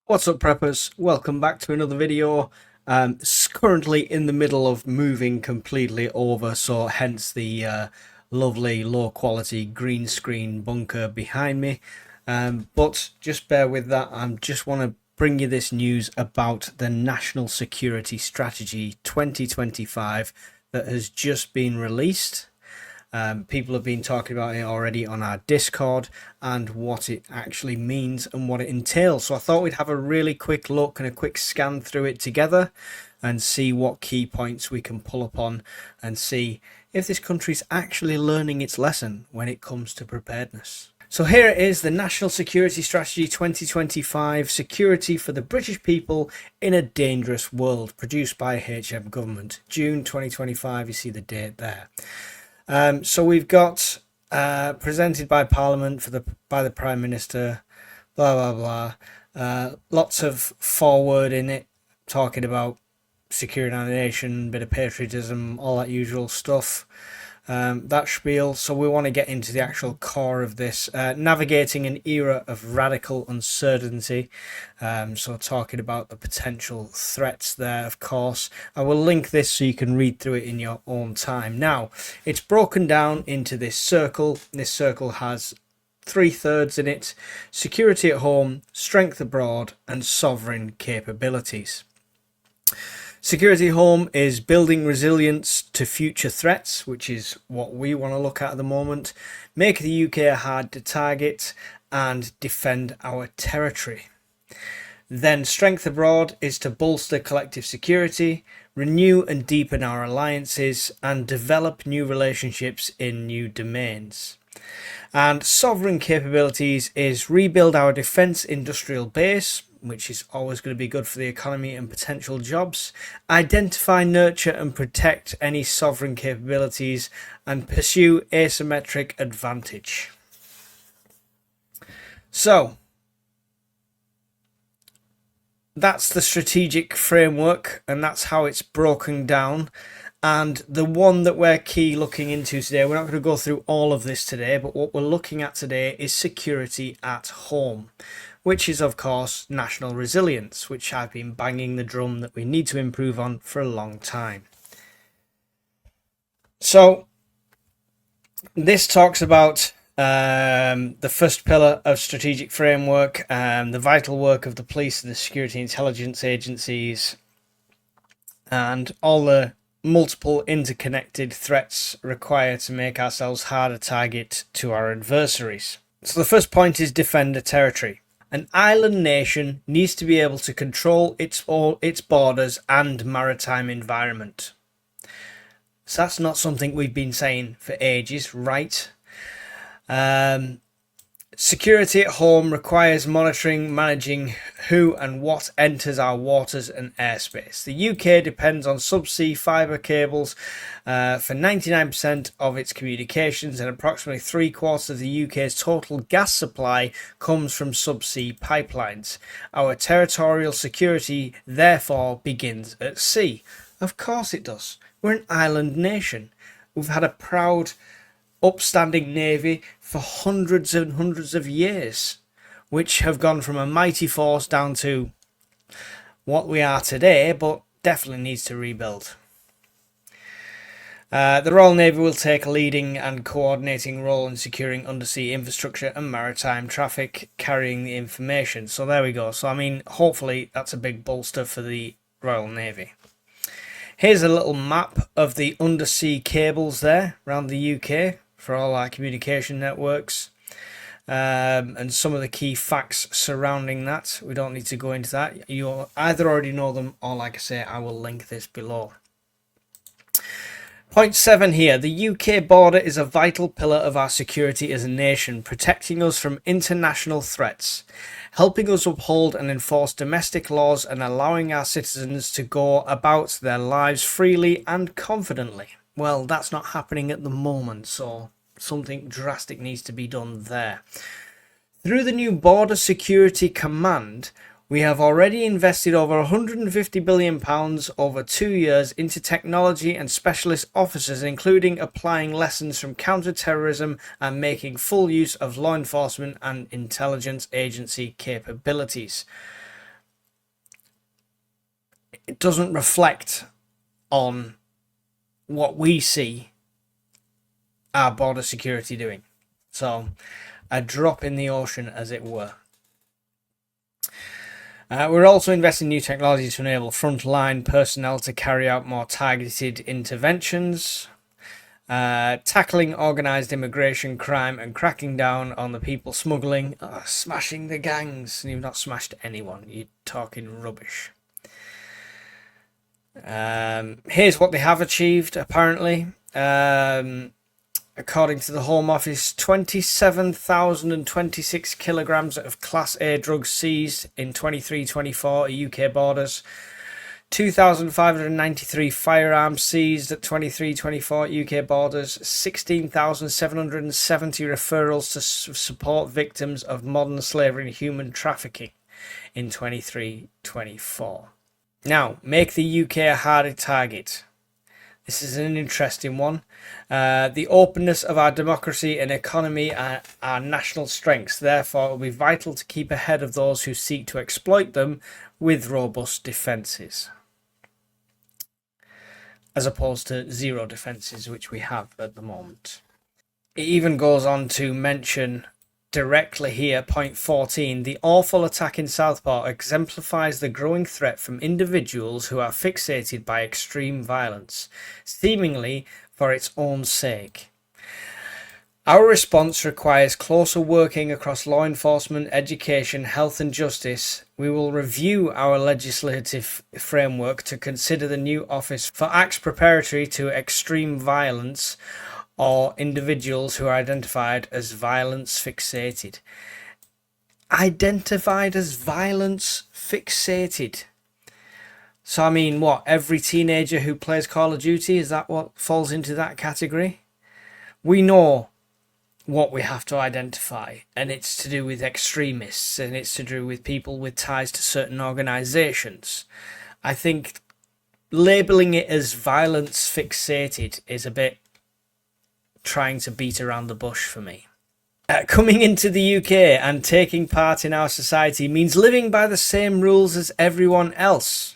What's up, preppers? Welcome back to another video. It's currently in the middle of moving completely over, so hence the lovely low quality green screen bunker behind me. But just bear with that. I just want to bring you this news about the National Security Strategy 2025 that has just been released. People have been talking about it already on our Discord and what it actually means and what it entails. So I thought we'd have a really quick look and a quick scan through it together and see what key points we can pull upon and see if this country's actually learning its lesson when it comes to preparedness. So here it is, the National Security Strategy 2025, Security for the British People in a Dangerous World, produced by HM Government, June 2025, you see the date there. So we've got presented by Parliament by the Prime Minister, blah blah blah. Lots of forward in it, talking about securing our nation, bit of patriotism, all that usual stuff. That spiel. So we want to get into the actual core of this, navigating an era of radical uncertainty. So talking about the potential threats there, of course. I will link this so you can read through it in your own time. Now, it's broken down into this circle. This circle has 3/3 in it: security at home, strength abroad, and sovereign capabilities. Security home is building resilience to future threats, which is what we want to look at the moment, make the UK hard to target, and defend our territory. Then strength abroad is to bolster collective security, renew and deepen our alliances, and develop new relationships in new domains. And sovereign capabilities is rebuild our defence industrial base, which is always going to be good for the economy and potential jobs, identify, nurture and protect any sovereign capabilities, and pursue asymmetric advantage. So, that's the strategic framework, and that's how it's broken down. And the one that we're looking into today, we're not going to go through all of this today, but what we're looking at today is security at home, which is, of course, national resilience, which I've been banging the drum that we need to improve on for a long time. So this talks about the first pillar of strategic framework, the vital work of the police and the security intelligence agencies, and all the multiple interconnected threats required to make ourselves harder target to our adversaries. So the first point is defend a territory. An island nation needs to be able to control its borders and maritime environment. So that's not something we've been saying for ages, right? Security at home requires monitoring, managing who and what enters our waters and airspace. The UK depends on subsea fibre cables for 99% of its communications, and approximately 3/4 of the UK's total gas supply comes from subsea pipelines. Our territorial security, therefore, begins at sea. Of course it does. We're an island nation. We've had a proud, upstanding navy for hundreds and hundreds of years, which have gone from a mighty force down to what we are today, but definitely needs to rebuild. The Royal Navy will take a leading and coordinating role in securing undersea infrastructure and maritime traffic, carrying the information. So there we go. So I mean, hopefully that's a big bolster for the Royal Navy. Here's a little map of the undersea cables there around the UK for all our communication networks, and some of the key facts surrounding that. We don't need to go into that. You either already know them, or like I say, I will link this below. Point 7 here. The UK border is a vital pillar of our security as a nation, protecting us from international threats, helping us uphold and enforce domestic laws, and allowing our citizens to go about their lives freely and confidently. Well, that's not happening at the moment, so something drastic needs to be done there. Through the new Border Security Command, we have already invested over £150 billion over 2 years into technology and specialist officers, including applying lessons from counter-terrorism and making full use of law enforcement and intelligence agency capabilities. it doesn't reflect on what we see our border security doing. So a drop in the ocean, as it were. We're also investing in new technology to enable frontline personnel to carry out more targeted interventions, tackling organised immigration crime and cracking down on the people smuggling, smashing the gangs. And you've not smashed anyone, you're talking rubbish. Here's what they have achieved, apparently. According to the Home Office, 27,026 kilograms of Class A drugs seized in 23-24 at UK borders. 2,593 firearms seized at 23-24 UK borders. 16,770 referrals to support victims of modern slavery and human trafficking in 23-24. Now, make the UK a harder target. This is an interesting one. The openness of our democracy and economy are our national strengths. Therefore, it will be vital to keep ahead of those who seek to exploit them with robust defences, as opposed to zero defences, which we have at the moment. It even goes on to mention directly here, point 14, the awful attack in Southport exemplifies the growing threat from individuals who are fixated by extreme violence, seemingly for its own sake. Our response requires closer working across law enforcement, education, health and justice. We will review our legislative framework to consider the new Office for Acts Preparatory to Extreme Violence or individuals who are identified as violence fixated. Identified as violence fixated. So I mean, what, every teenager who plays Call of Duty, is that what falls into that category? We know what we have to identify, and it's to do with extremists, and it's to do with people with ties to certain organisations. I think labelling it as violence fixated is a bit trying to beat around the bush for me. Coming into the UK and taking part in our society means living by the same rules as everyone else.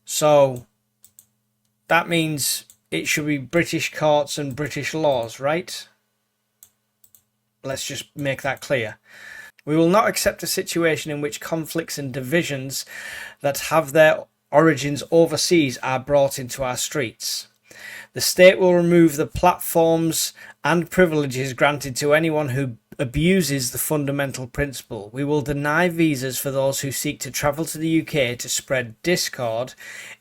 So that means it should be British courts and British laws, right? Let's just make that clear. We will not accept a situation in which conflicts and divisions that have their origins overseas are brought into our streets. The state will remove the platforms and privileges granted to anyone who abuses the fundamental principle. We will deny visas for those who seek to travel to the UK to spread discord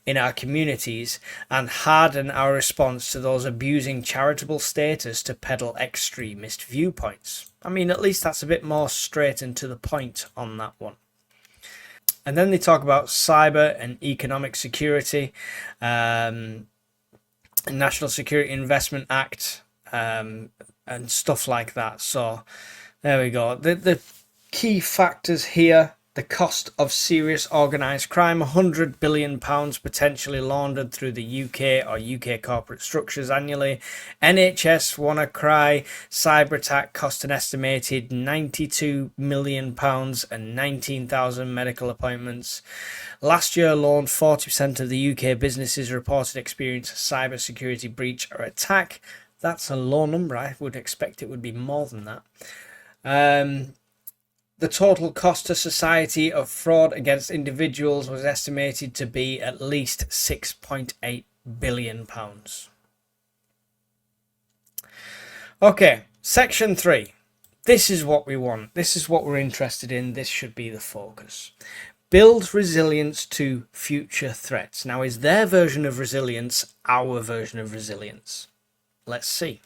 in our communities and harden our response to those abusing charitable status to peddle extremist viewpoints. I mean, at least that's a bit more straight and to the point on that one. And then they talk about cyber and economic security. National Security Investment Act, and stuff like that. So there we go. The key factors here: the cost of serious organised crime, £100 billion potentially laundered through the UK or UK corporate structures annually. NHS WannaCry cyber attack cost an estimated £92 million and 19,000 medical appointments. Last year alone, 40% of the UK businesses reported experience a cybersecurity breach or attack. That's a low number. I would expect it would be more than that. The total cost to society of fraud against individuals was estimated to be at least £6.8 billion. Okay, section 3. This is what we want. This is what we're interested in. This should be the focus. Build resilience to future threats. Now, is their version of resilience our version of resilience? Let's see.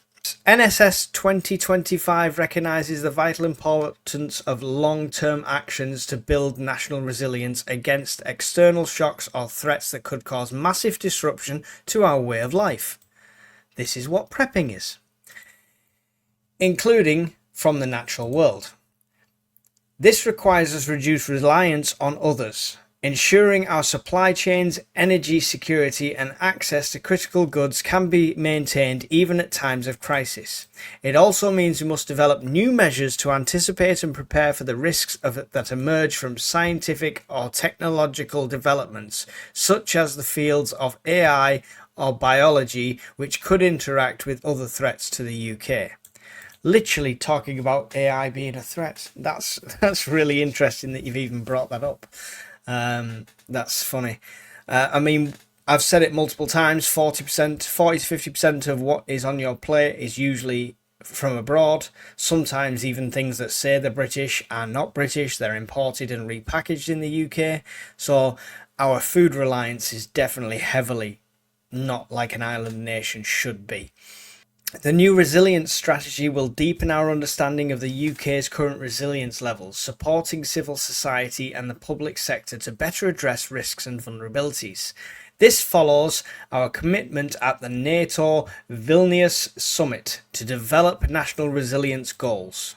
NSS 2025 recognises the vital importance of long-term actions to build national resilience against external shocks or threats that could cause massive disruption to our way of life. This is what prepping is, including from the natural world. This requires us to reduce reliance on others, Ensuring our supply chains, energy security, and access to critical goods can be maintained even at times of crisis. It also means we must develop new measures to anticipate and prepare for the risks that emerge from scientific or technological developments, such as the fields of AI or biology, which could interact with other threats to the UK. Literally talking about AI being a threat. That's really interesting that you've even brought that up. That's funny. I mean, I've said it multiple times, 40%, 40 to 50% of what is on your plate is usually from abroad. Sometimes even things that say they're British are not British. They're imported and repackaged in the UK. So our food reliance is definitely heavily not like an island nation should be. The new resilience strategy will deepen our understanding of the UK's current resilience levels, supporting civil society and the public sector to better address risks and vulnerabilities. This follows our commitment at the NATO Vilnius Summit to develop national resilience goals.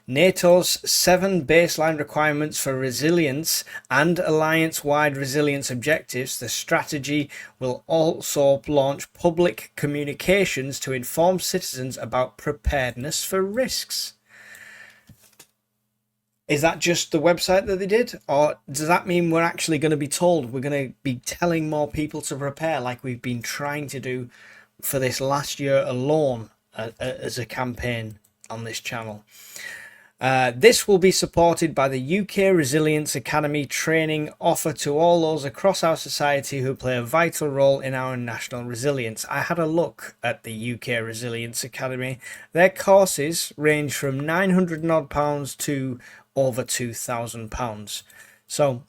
NATO's 7 baseline requirements for resilience and alliance-wide resilience objectives. The strategy will also launch public communications to inform citizens about preparedness for risks. Is that just the website that they did? Or does that mean we're actually going to be told, we're going to be telling more people to prepare like we've been trying to do for this last year alone as a campaign on this channel? This will be supported by the UK Resilience Academy training offered to all those across our society who play a vital role in our national resilience. I had a look at the UK Resilience Academy. Their courses range from £900 odd to over £2,000. So,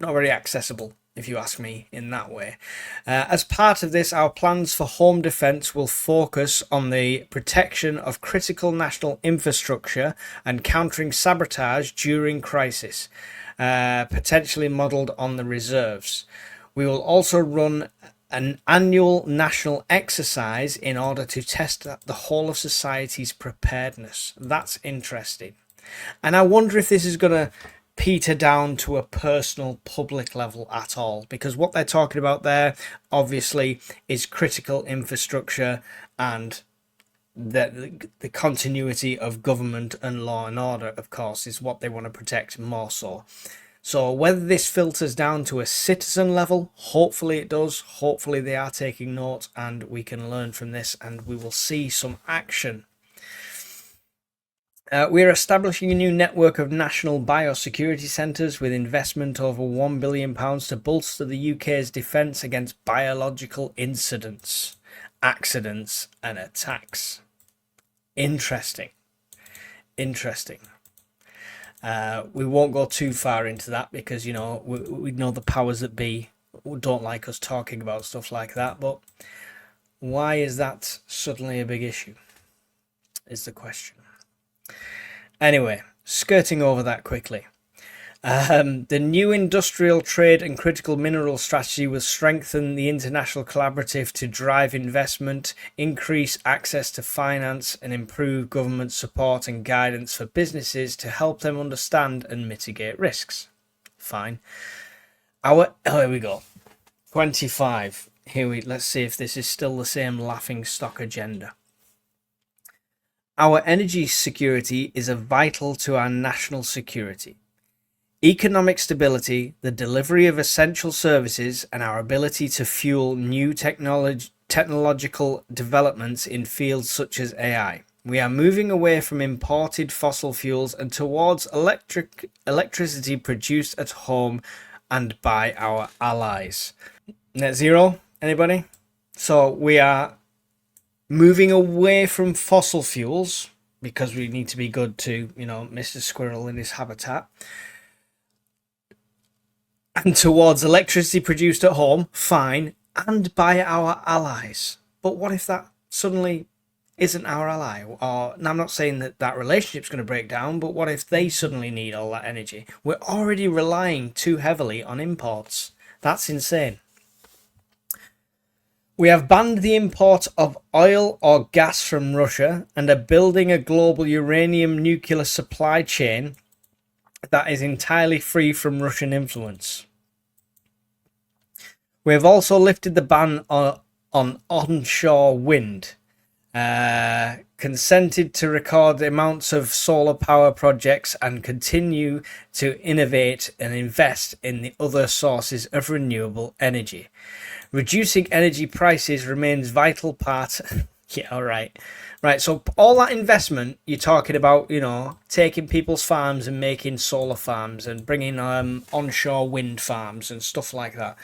not very accessible, if you ask me, in that way. As part of this, our plans for home defence will focus on the protection of critical national infrastructure and countering sabotage during crisis, potentially modelled on the reserves. We will also run an annual national exercise in order to test the whole of society's preparedness. That's interesting. And I wonder if this is going to peter down to a personal public level at all, because what they're talking about there obviously is critical infrastructure and the continuity of government and law and order, of course, is what they want to protect more so. So whether this filters down to a citizen level, hopefully it does. Hopefully they are taking note and we can learn from this and we will see some action. We are establishing a new network of national biosecurity centres with investment over £1 billion to bolster the UK's defence against biological incidents, accidents and attacks. Interesting. Interesting. We won't go too far into that because, you know, we know the powers that be don't like us talking about stuff like that. But why is that suddenly a big issue is the question. Anyway, skirting over that quickly. The new industrial trade and critical mineral strategy will strengthen the international collaborative to drive investment, increase access to finance and improve government support and guidance for businesses to help them understand and mitigate risks. Fine. Here we go. 25. Let's see if this is still the same laughing stock agenda. Our energy security is vital to our national security. Economic stability, the delivery of essential services, and our ability to fuel new technological developments in fields such as AI. We are moving away from imported fossil fuels and towards electricity produced at home and by our allies. Net zero, anybody? So we are moving away from fossil fuels because we need to be good to, you know, Mr. Squirrel in his habitat, and towards electricity produced at home, fine, and by our allies. But what if that suddenly isn't our ally? Or, and I'm not saying that that relationship's going to break down, but what if they suddenly need all that energy? We're already relying too heavily on imports. That's insane. We have banned the import of oil or gas from Russia and are building a global uranium nuclear supply chain that is entirely free from Russian influence. We have also lifted the ban on onshore wind, consented to record amounts of solar power projects, and continue to innovate and invest in the other sources of renewable energy. Reducing energy prices remains vital part. Yeah, all right. Right, so all that investment you're talking about, taking people's farms and making solar farms and bringing onshore wind farms and stuff like that.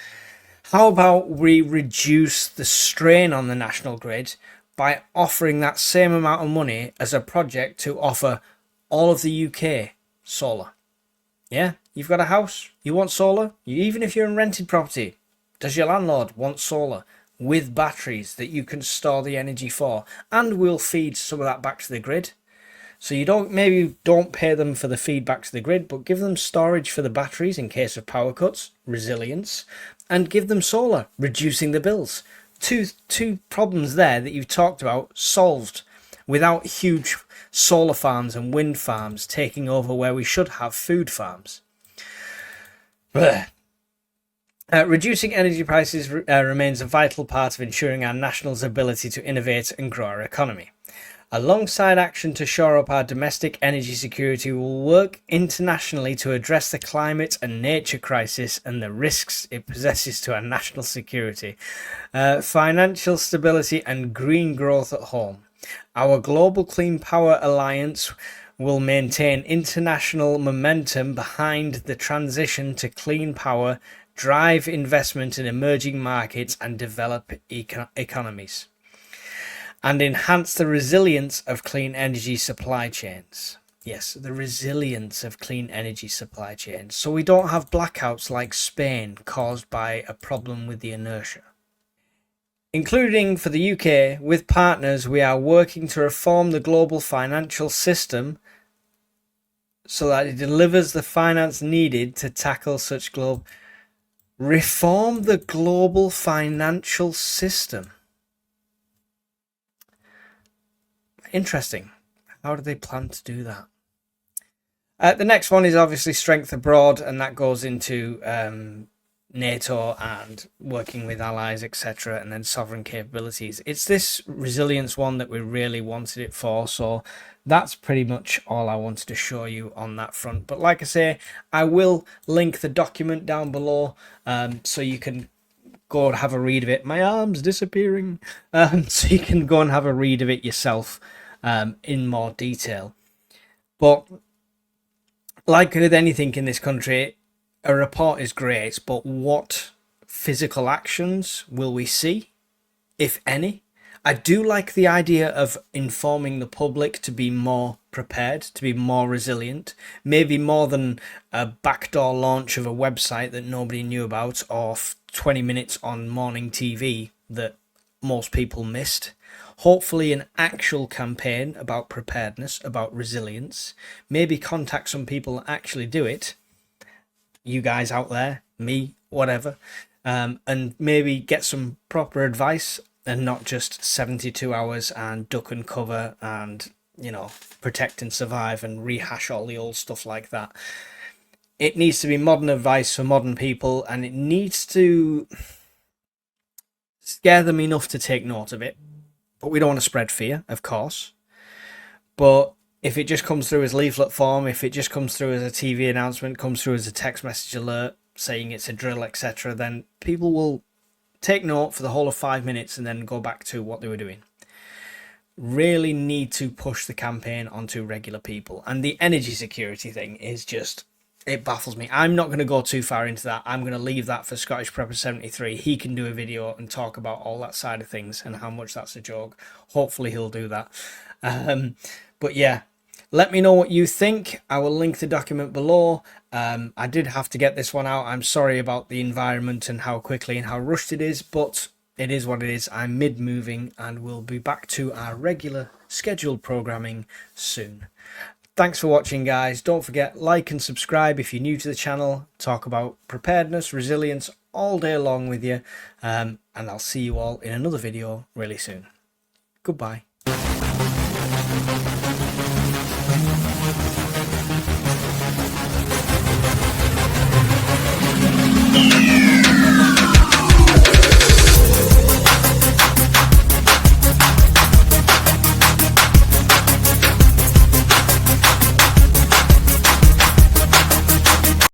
How about we reduce the strain on the national grid by offering that same amount of money as a project to offer all of the UK solar? Yeah, you've got a house, you want solar, even if you're in rented property, does your landlord want solar with batteries that you can store the energy for? And we'll feed some of that back to the grid. So you don't pay them for the feedback to the grid, but give them storage for the batteries in case of power cuts, resilience, and give them solar, reducing the bills. Two problems there that you've talked about solved without huge solar farms and wind farms taking over where we should have food farms. Reducing energy prices remains a vital part of ensuring our nationals' ability to innovate and grow our economy. Alongside action to shore up our domestic energy security, we will work internationally to address the climate and nature crisis and the risks it possesses to our national security, financial stability and green growth at home. Our Global Clean Power Alliance will maintain international momentum behind the transition to clean power, drive investment in emerging markets and develop economies, and enhance the resilience of clean energy supply chains. Yes, the resilience of clean energy supply chains. So we don't have blackouts like Spain caused by a problem with the inertia. Including for the UK, with partners, we are working to reform the global financial system so that it delivers the finance needed to tackle such global... Reform the global financial system. Interesting. How do they plan to do that? The next one is obviously strength abroad, and that goes into NATO and working with allies, etc., and then sovereign capabilities. It's this resilience one that we really wanted it for, so that's pretty much all I wanted to show you on that front. But like I say, I will link the document down below so you can go and have a read of it. My arm's disappearing. So you can go and have a read of it yourself in more detail. But like with anything in this country, a report is great, but what physical actions will we see, if any? I do like the idea of informing the public to be more prepared, to be more resilient, maybe more than a backdoor launch of a website that nobody knew about, or 20 minutes on morning TV that most people missed. Hopefully an actual campaign about preparedness, about resilience, maybe contact some people that actually do it, you guys out there, me, whatever, and maybe get some proper advice and not just 72 hours and duck and cover and, protect and survive and rehash all the old stuff like that. It needs to be modern advice for modern people, and it needs to scare them enough to take note of it. But we don't want to spread fear, of course. But if it just comes through as leaflet form, if it just comes through as a TV announcement, comes through as a text message alert saying it's a drill, etc., then people will take note for the whole of 5 minutes and then go back to what they were doing. Really need to push the campaign onto regular people. And the energy security thing is just... it baffles me. I'm not going to go too far into that. I'm going to leave that for Scottish Prepper 73. He can do a video and talk about all that side of things and how much that's a joke. Hopefully he'll do that. But yeah, let me know what you think. I will link the document below. I did have to get this one out. I'm sorry about the environment and how quickly and how rushed it is, but it is what it is. I'm mid-moving and we'll be back to our regular scheduled programming soon. Thanks for watching, guys. Don't forget, like and subscribe if you're new to the channel. Talk about preparedness, resilience all day long with you. And I'll see you all in another video really soon. Goodbye.